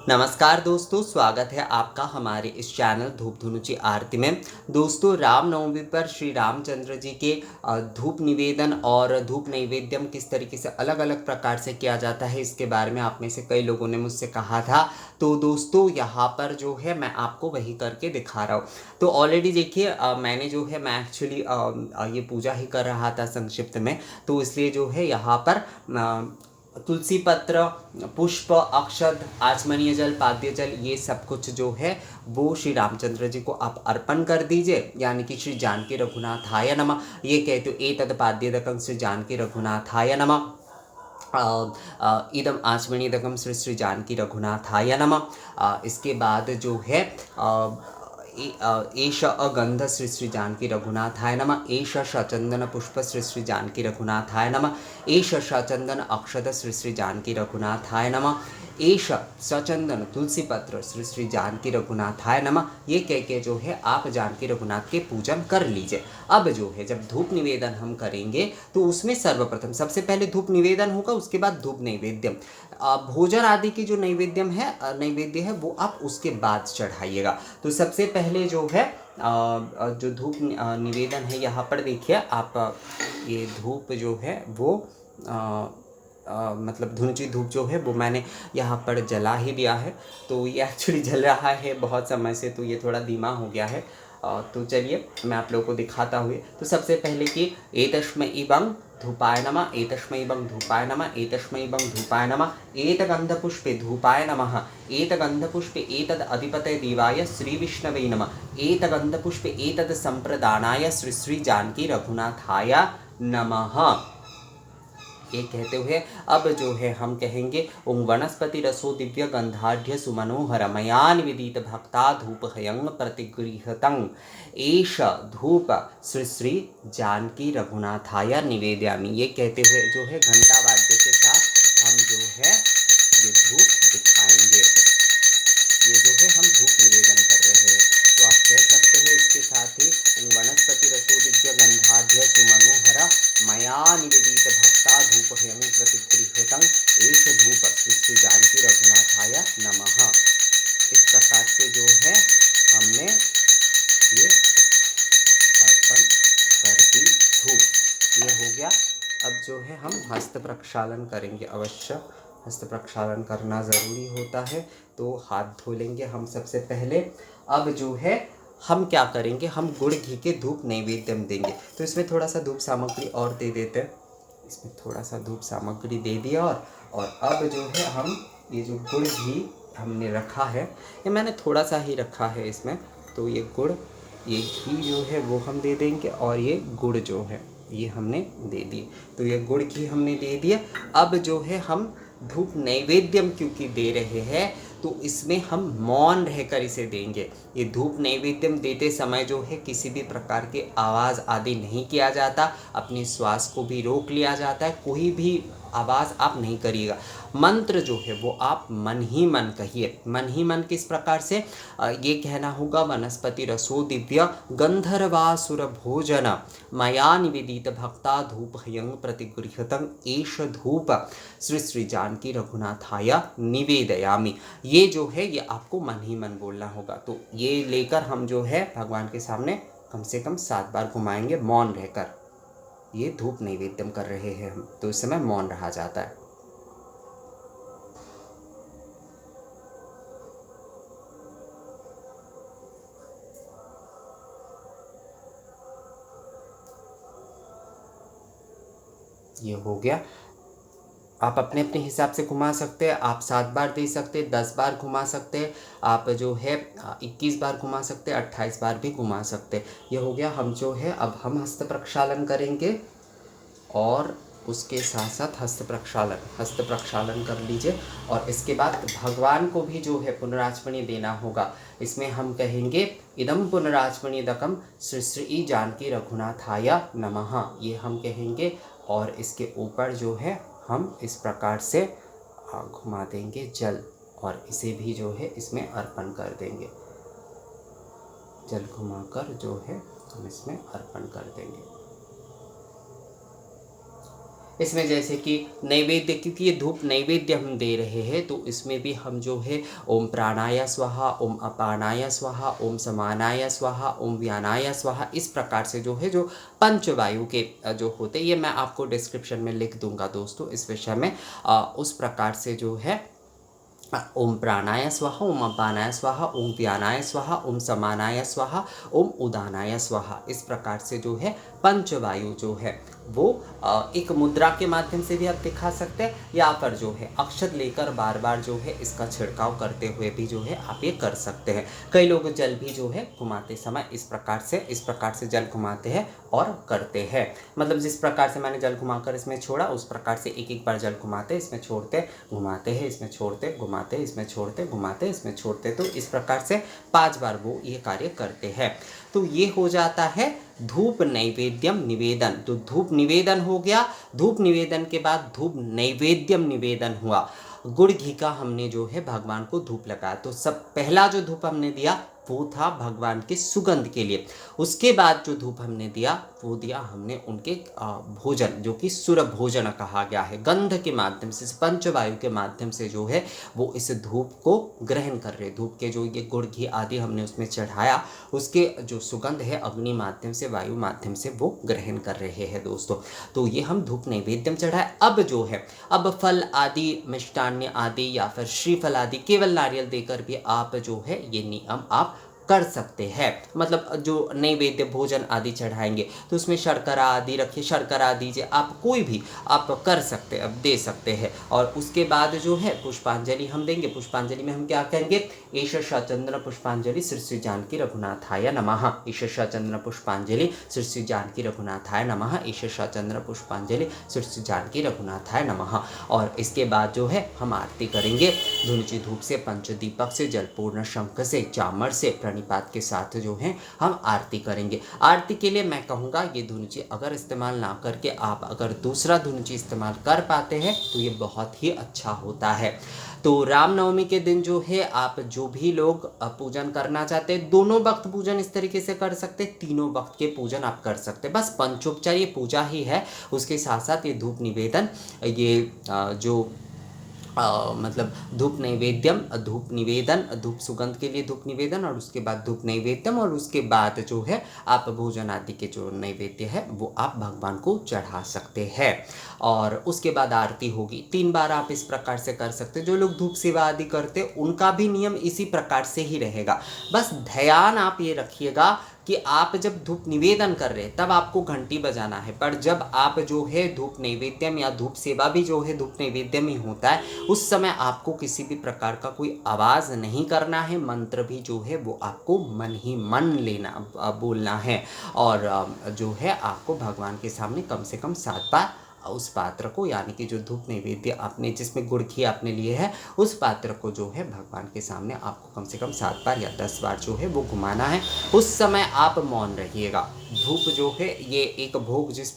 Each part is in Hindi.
नमस्कार दोस्तों, स्वागत है आपका हमारे इस चैनल धूप धुनुची आरती में। दोस्तों, रामनवमी पर श्री रामचंद्र जी के धूप निवेदन और धूप नैवेद्यम किस तरीके से अलग अलग प्रकार से किया जाता है, इसके बारे में आप में से कई लोगों ने मुझसे कहा था। तो दोस्तों, यहाँ पर जो है मैं आपको वही करके दिखा रहा हूँ। तो ऑलरेडी देखिए, मैंने जो है मैं एक्चुअली ये पूजा ही कर रहा था संक्षिप्त में, तो इसलिए जो है यहाँ पर तुलसी पत्र, पुष्प, अक्षत, आचमनीय जल, पाद्य जल, ये सब कुछ जो है वो श्री रामचंद्र जी को आप अर्पण कर दीजिए। यानी कि श्री जानकी रघुनाथाय नमः, ये कहते हो एतद पाद्यदकं श्री जानकी रघुनाथाय नमः, इदम आचमनीयदकं श्री श्री जानकी रघुनाथाय नमः। इसके बाद जो है एष अगंध श्री श्री जानकी रघुनाथाय नमः, एष सचंदन पुष्प श्री श्री जानकी रघुनाथाय नमः, एष सचंदन अक्षत श्री श्री जानकी रघुनाथाय नमः, एष सचंदन तुलसी पत्र श्री श्री जानकी रघुनाथाय नमः। ये कह के जो है आप जानकी रघुनाथ के पूजन कर लीजिए। अब जो है जब धूप निवेदन हम करेंगे तो उसमें सर्वप्रथम सबसे पहले धूप निवेदन होगा, उसके बाद धूप नैवेद्यम। भोजन आदि की जो नैवेद्य है वो आप उसके बाद चढ़ाइएगा। तो सबसे पहले जो है जो धूप निवेदन है, यहाँ पर देखिए आप, ये धूप जो है वो मतलब धुनुची धूप जो है वो मैंने यहाँ पर जला ही दिया है। तो ये एक्चुअली जल रहा है बहुत समय से, तो ये थोड़ा धीमा हो गया है। तो चलिए मैं आप लोगों को दिखाता हुए। तो सबसे पहले कि एतस्मै इबं धूपाय नमः, एतस्मै इबं धूपाय नमः, एतस्मै इबं धूपाय नमः, एतगंधपुष्पे धूपाय नमः, एतगंधपुष्पे एतद अधिपतये देवाय श्री विष्णवे नमः, एतगंधपुष्पे एतद संप्रदानाय श्री श्री जानकी रघुनाथाय नमः। ये कहते हुए अब जो है हम कहेंगे ओं वनस्पति रसो दिव्य गंधाढ़ सुमनोहर मया निवेदित भक्ता धूप हयं प्रतिगृहतं, एष धूप श्री श्री जानकी रघुनाथाय निवेदयामि। ये कहते हुए जो है घंटा वाद्य के साथ हम जो है ये धूप दिखाएंगे। ये जो है हम धूप निवेदन कर रहे हैं। तो आप कह सकते हैं इसके साथ ही वनस्पति रसो दिव्य गंधाढ़ सुमनोहर मया निवेदित भक्ता धूप हयं प्रतिगृहतं, एष धूप श्री श्री जानकी रघुनाथाय नमः। इस प्रकार से जो है हमने ये अर्पण कर दी धूप। ये हो गया। अब जो है हम हस्त प्रक्षालन करेंगे। अवश्य हस्त प्रक्षालन करना ज़रूरी होता है, तो हाथ धो लेंगे हम सबसे पहले। अब जो है हम क्या करेंगे, हम गुड़ घी के धूप नैवेद्यम देंगे। तो इसमें थोड़ा सा धूप सामग्री और दे देते हैं। इसमें थोड़ा सा धूप सामग्री दे दिया और अब जो है हम ये जो गुड़ घी हमने रखा है, ये मैंने थोड़ा सा ही रखा है इसमें। तो ये गुड़, ये घी जो है वो हम दे देंगे और ये गुड़ जो है ये हमने दे दिए। तो ये गुड़ घी हमने दे दिया। अब जो है हम धूप नैवेद्यम क्योंकि दे रहे हैं, तो इसमें हम मौन रहकर इसे देंगे। ये धूप नैवेद्यम देते समय जो है किसी भी प्रकार की आवाज़ आदि नहीं किया जाता, अपने श्वास को भी रोक लिया जाता है, कोई भी आवाज़ आप नहीं करिएगा। मंत्र जो है वो आप मन ही मन कहिए। मन ही मन किस प्रकार से ये कहना होगा, वनस्पति रसो दिव्य गंधर्वासुर भोजन मया निवेदित भक्ता धूप हयं प्रतिगृहतं, एष धूप श्री श्री जानकी रघुनाथाय निवेदयामि। ये जो है ये आपको मन ही मन बोलना होगा। तो ये लेकर हम जो है भगवान के सामने कम से कम 7 बार घुमाएंगे मौन रहकर। ये धूप नैवेद्यम कर रहे हैं हम, तो इस समय मौन रहा जाता है। ये हो गया। आप अपने अपने हिसाब से घुमा सकते हैं। आप 7 बार दे सकते हैं, 10 बार घुमा सकते हैं, आप जो है 21 बार घुमा सकते हैं, 28 बार भी घुमा सकते हैं। ये हो गया। हम जो है अब हम हस्त प्रक्षालन करेंगे और उसके साथ साथ हस्त प्रक्षालन कर लीजिए। और इसके बाद भगवान को भी जो है पुनराचमनी देना होगा। इसमें हम कहेंगे इदम पुनराचमनीदकम श्री श्री जानकी रघुनाथाय नमः, ये हम कहेंगे। और इसके ऊपर जो है हम इस प्रकार से घुमा देंगे जल, और इसे भी जो है इसमें अर्पण कर देंगे। जल घुमाकर जो है हम इसमें अर्पण कर देंगे। इसमें जैसे कि नैवेद्य, क्योंकि ये धूप नैवेद्य हम दे रहे हैं, तो इसमें भी हम जो है ओम प्राणाय स्वाहा, ओम अपानाय स्वाहा, ओम समानाय स्वाहा, ओम व्यानाय स्वाहा, इस प्रकार से जो है जो पंचवायु के जो होते हैं, ये मैं आपको डिस्क्रिप्शन में लिख दूंगा दोस्तों इस विषय में। उस प्रकार से जो है ओम प्राणाय स्वाहा, ओम अपानाय स्वाहा, ओम व्यानाय स्वाहा, ओम समानाय स्वाहा, ओम उदानाय स्वाहा, इस प्रकार से जो है पंचवायु जो है वो एक मुद्रा के माध्यम से भी आप दिखा सकते हैं, या फिर जो है अक्षत लेकर बार बार जो है इसका छिड़काव करते हुए भी जो है आप ये कर सकते हैं। कई लोग जल भी जो है घुमाते समय इस प्रकार से जल घुमाते हैं और करते हैं, मतलब जिस प्रकार से मैंने जल घुमाकर इसमें छोड़ा उस प्रकार से एक एक बार जल घुमाते, इसमें छोड़ते, घुमाते हैं, इसमें छोड़ते, घुमाते, इसमें छोड़ते, घुमाते, इसमें छोड़ते, तो इस प्रकार से 5 बार वो ये कार्य करते हैं। तो ये हो जाता है धूप नैवेद्यम निवेदन। तो धूप निवेदन हो गया, धूप निवेदन के बाद धूप नैवेद्यम निवेदन हुआ। गुड़ घी का हमने जो है भगवान को धूप लगाया, तो सब पहला जो धूप हमने दिया वो था भगवान के सुगंध के लिए। उसके बाद जो धूप हमने दिया वो दिया हमने उनके भोजन, जो कि सुर भोजन कहा गया है, गंध के माध्यम से, पंचवायु के माध्यम से जो है वो इस धूप को ग्रहण कर रहे। धूप के जो ये गुड़ घी आदि हमने उसमें चढ़ाया, उसके जो सुगंध है अग्नि माध्यम से, वायु माध्यम से वो ग्रहण कर रहे हैं दोस्तों। तो ये हम धूप नैवेद्यम चढ़ाए। अब जो है अब फल आदि, मिष्टान्य आदि या फिर श्रीफल आदि केवल नारियल देकर भी आप जो है ये नियम आप कर सकते हैं। मतलब जो नैवेद्य भोजन आदि चढ़ाएंगे तो उसमें शर्करा आदि रखिए, शर्करा दीजिए, आप कोई भी आप कर सकते हैं, अब दे सकते हैं। और उसके बाद जो है पुष्पांजलि हम देंगे। पुष्पांजलि में हम क्या कहेंगे, ईश चंद्र पुष्पांजलि श्री श्री जानकी रघुनाथाय नमः, ईश चंद्र पुष्पांजलि श्री श्री जानकी रघुनाथाय नमः, ईश चंद्र पुष्पांजलि श्री श्री जानकी रघुनाथाय नमः। और इसके बाद जो है हम आरती करेंगे धुनुची धूप से, पंचदीपक से, जलपूर्ण शंख से, चामर से, प्रणिपात के साथ जो है हम आरती करेंगे। आरती के लिए मैं कहूँगा ये धुनुची अगर इस्तेमाल ना करके आप अगर दूसरा धुनुची इस्तेमाल कर पाते हैं तो ये बहुत ही अच्छा होता है। तो रामनवमी के दिन जो है आप जो भी लोग पूजन करना चाहते हैं, दोनों वक्त पूजन इस तरीके से कर सकते हैं, तीनों वक्त के पूजन आप कर सकते हैं। बस पंचोपचार ये पूजा ही है, उसके साथ साथ ये धूप निवेदन, ये जो मतलब धूप नैवेद्यम, धूप निवेदन, धूप सुगंध के लिए धूप निवेदन, और उसके बाद धूप नैवेद्यम, और उसके बाद जो है आप भोजन आदि के जो नैवेद्य है वो आप भगवान को चढ़ा सकते हैं। और उसके बाद आरती होगी 3 बार आप इस प्रकार से कर सकते हैं। जो लोग धूप सेवा आदि करते उनका भी नियम इसी प्रकार से ही रहेगा। बस ध्यान आप ये रखिएगा कि आप जब धूप निवेदन कर रहे हैं तब आपको घंटी बजाना है, पर जब आप जो है धूप नैवेद्यम या धूप सेवा भी जो है धूप नैवेद्यम ही होता है, उस समय आपको किसी भी प्रकार का कोई आवाज़ नहीं करना है, मंत्र भी जो है वो आपको मन ही मन लेना बोलना है। और जो है आपको भगवान के सामने कम से कम 7 बार उस पात्र को, यानी कि जो धूप नैवेद्य आपने जिसमें गुड़ घी आपने लिए है, उस पात्र को जो है भगवान के सामने आपको कम से कम 7 बार या 10 बार जो है वो घुमाना है। उस समय आप मौन रहिएगा। धूप जो है ये एक भोग, जिस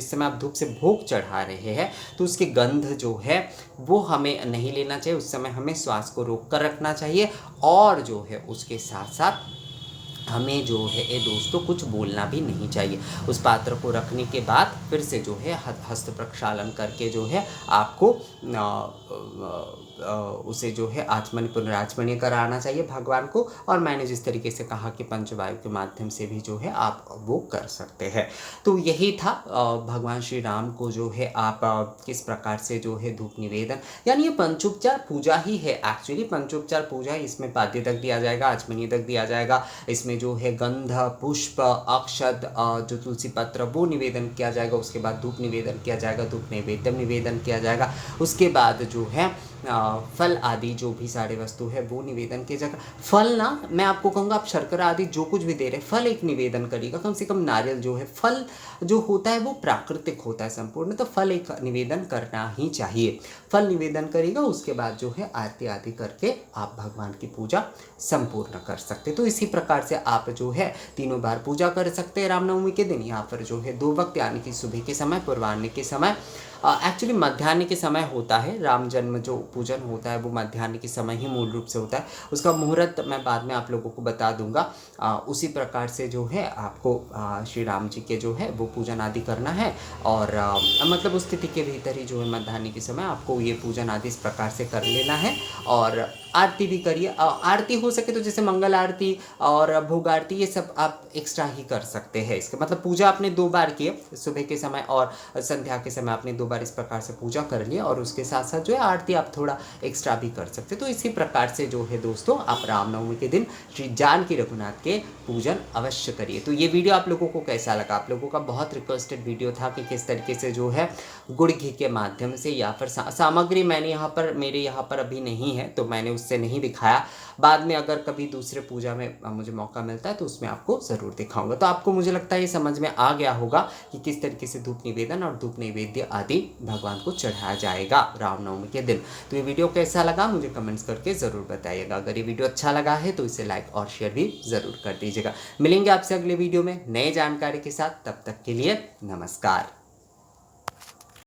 समय आप धूप से भोग चढ़ा रहे हैं तो उसकी गंध जो है वो हमें नहीं लेना चाहिए। उस समय हमें श्वास को रोक कर रखना चाहिए, और जो है उसके साथ साथ हमें जो है दोस्तों कुछ बोलना भी नहीं चाहिए। उस पात्र को रखने के बाद फिर से जो है हस्त प्रक्षालन करके जो है आपको उसे जो है आचमनी पुनराचमनी कराना चाहिए भगवान को। और मैंने जिस तरीके से कहा कि पंचवायु के माध्यम से भी जो है आप वो कर सकते हैं। तो यही था भगवान श्री राम को जो है आप किस प्रकार से जो है धूप निवेदन, यानी ये पंचोपचार पूजा ही है। एक्चुअली पंचोपचार पूजा, इसमें पाद्य तक दिया जाएगा, आचमनी तक दिया जाएगा, इसमें जो है गंध, पुष्प, अक्षत, जो तुलसी पत्र वो निवेदन किया जाएगा। उसके बाद धूप निवेदन किया जाएगा, धूप नैवेद्यम निवेदन किया जाएगा। उसके बाद जो है फल आदि जो भी सारे वस्तु है वो निवेदन किया जाएगा। फल ना, मैं आपको कहूँगा आप शर्करा आदि जो कुछ भी दे रहे हैं, फल एक निवेदन करिएगा। कम से कम नारियल जो है, फल जो होता है वो प्राकृतिक होता है संपूर्ण, तो फल एक निवेदन करना ही चाहिए। फल निवेदन करिएगा। उसके बाद जो है आरती आदि करके आप भगवान की पूजा संपूर्ण कर सकते। तो इसी प्रकार से आप जो है तीनों बार पूजा कर सकते हैं रामनवमी के दिन। यहाँ पर जो है 2 वक्त यानी कि सुबह के समय, पूर्वाह्न के समय, एक्चुअली मध्याह्न के समय होता है। राम जन्म जो पूजन होता है वो मध्याह्न के समय ही मूल रूप से होता है। उसका मुहूर्त मैं बाद में आप लोगों को बता दूंगा। उसी प्रकार से जो है आपको श्री राम जी के जो है वो पूजन आदि करना है। और मतलब उस तिथि के भीतर ही जो है मध्याह्न के समय आपको ये पूजन आदि इस प्रकार से कर लेना है। और आरती भी करिए। आरती हो सके तो जैसे मंगल आरती और भोग आरती ये सब आप एक्स्ट्रा ही कर सकते हैं। इसका मतलब पूजा आपने 2 बार की, सुबह के समय और संध्या के समय आपने 2 बार इस प्रकार से पूजा कर लिया, और उसके साथ साथ जो है आरती आप थोड़ा एक्स्ट्रा भी कर सकते। तो इसी प्रकार से जो है दोस्तों आप रामनवमी के दिन श्री जानकी रघुनाथ के पूजन अवश्य करिए। तो ये वीडियो आप लोगों को कैसा लगा? आप लोगों का बहुत रिक्वेस्टेड वीडियो था कि किस तरीके से जो है गुड़ घी के माध्यम से या फिर सामग्री मैंने यहाँ पर मेरे यहाँ पर अभी नहीं है तो मैंने उससे नहीं दिखाया। बाद में अगर कभी दूसरे पूजा में मुझे मौका मिलता है तो उसमें आपको ज़रूर दिखाऊंगा। तो आपको मुझे लगता है ये समझ में आ गया होगा कि किस तरीके से धूप निवेदन और धूप नैवेद्य आदि भगवान को चढ़ाया जाएगा रामनवमी के दिन। तो ये वीडियो कैसा लगा मुझे कमेंट्स करके ज़रूर बताइएगा। अगर ये वीडियो अच्छा लगा है तो इसे लाइक और शेयर भी ज़रूर कर दीजिएगा। मिलेंगे आपसे अगले वीडियो में नए जानकारी के साथ। तब तक के लिए नमस्कार।